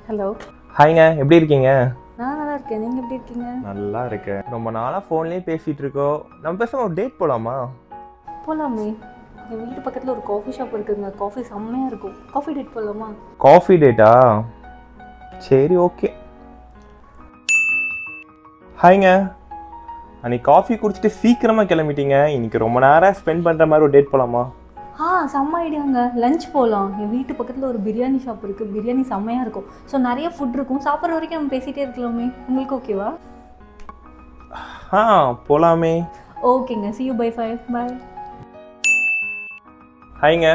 Hello. ஹாய்ங்க, எப்படி இருக்கீங்க? நான் நல்லா இருக்கேன். நீங்க எப்படி இருக்கீங்க? நல்லா இருக்கேன். ரொம்ப நாளா ஃபோன்லயே பேசிட்டு இருக்கோம். நம்ம பேசாம ஒரு டேட் போலாமா? போலாமே. என் வீட்டு பக்கத்துல ஒரு காஃபி ஷாப் இருக்குங்க. காஃபி செம்மையா இருக்கும். காஃபி டேட் போலாமா? Coffee data? சரி, ஓகே. ஹாய்ங்க, அன்னைக்கு காஃபி குடிச்சிட்டு சீக்கிரமா கிளம்பிட்டீங்க. இன்னைக்கு ரொம்ப நேரம் ஸ்பெண்ட் பண்ற மாதிரி ஒரு டேட் போலாமா? செம்ம ஐடியாங்க. லஞ்ச் போகலாம். என் வீட்டு பக்கத்தில் ஒரு பிரியாணி ஷாப் இருக்குது. பிரியாணி செம்மையாக இருக்கும். ஸோ நிறைய ஃபுட் இருக்கும். சாப்பிட்ற வரைக்கும் நம்ம பேசிகிட்டே இருக்கலாமே. உங்களுக்கு ஓகேவா? போலாமே. ஓகேங்க. see you by 5. பாய். ஹாய்ங்க,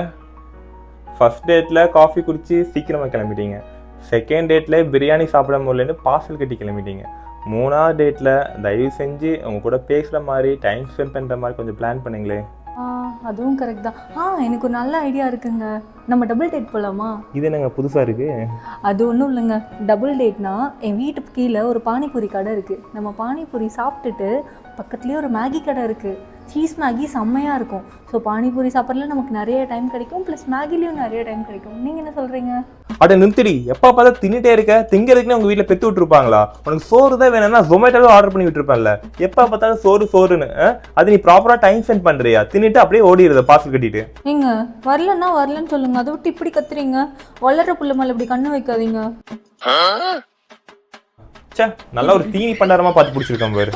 ஃபர்ஸ்ட் டேட்டில் காஃபி குடிச்சு சீக்கிரமாக கிளம்பிட்டீங்க. செகண்ட் டேட்டில் பிரியாணி சாப்பிட முடியலன்னு பார்சல் கட்டி கிளம்பிட்டீங்க. மூணாவது டேட்டில் தயவு செஞ்சு உங்கள் கூட பேசுகிற மாதிரி டைம் ஸ்பெண்ட் பண்ணுற மாதிரி கொஞ்சம் பிளான் பண்ணுங்களே. அதுவும் கரெக்ட் தான். எனக்கு ஒரு நல்ல ஐடியா இருக்குங்க. நம்ம டபுள் டேட் போகலாமா? இது என்னங்க புதுசாக இருக்குது? அது ஒன்றும் இல்லைங்க. டபுள் டேட்னா என் வீட்டுக்கு கீழே ஒரு பானிபூரி கடை இருக்குது. நம்ம பானிபூரி சாப்பிட்டுட்டு பக்கத்துலேயே ஒரு மேகி கடை இருக்குது. சீஸ் மேகி செம்மையாக இருக்கும். ஸோ பானிபூரி சாப்பிட்றதுல நமக்கு நிறைய டைம் கிடைக்கும், ப்ளஸ் மேகிலையும் நிறைய டைம் கிடைக்கும். நீங்கள் என்ன சொல்கிறீங்க? அட நிறுத்திடி, எப்போ பார்த்தா தின்னுட்டே இருக்க. திங்கிறதுக்குன்னு உங்கள் வீட்டில் பெற்று விட்டுருப்பாங்களா? உனக்கு சோறு தான் வேணும்னா ஜொமேட்டோவில் ஆர்டர் பண்ணி விட்டுருப்பேன்ல. எப்போ பார்த்தாலும் சோறுன்னு அது நீ ப்ராப்பராக டைம் ஸ்பெண்ட் பண்ணுறியா? தின்னுட்டு அப்படியே ஓடிடுது பார்சல் கட்டிட்டு. நீங்க வரலன்னா வரலன்னு சொல்லுங்க. அதை விட்டு இப்படி கத்துறீங்க. வளர்ற புள்ள மேலே இப்படி கண்ணு வைக்காதீங்க. நல்ல ஒரு தீனி பண்டாரமா பார்த்து பிடிச்சிருக்கேன் பாரு.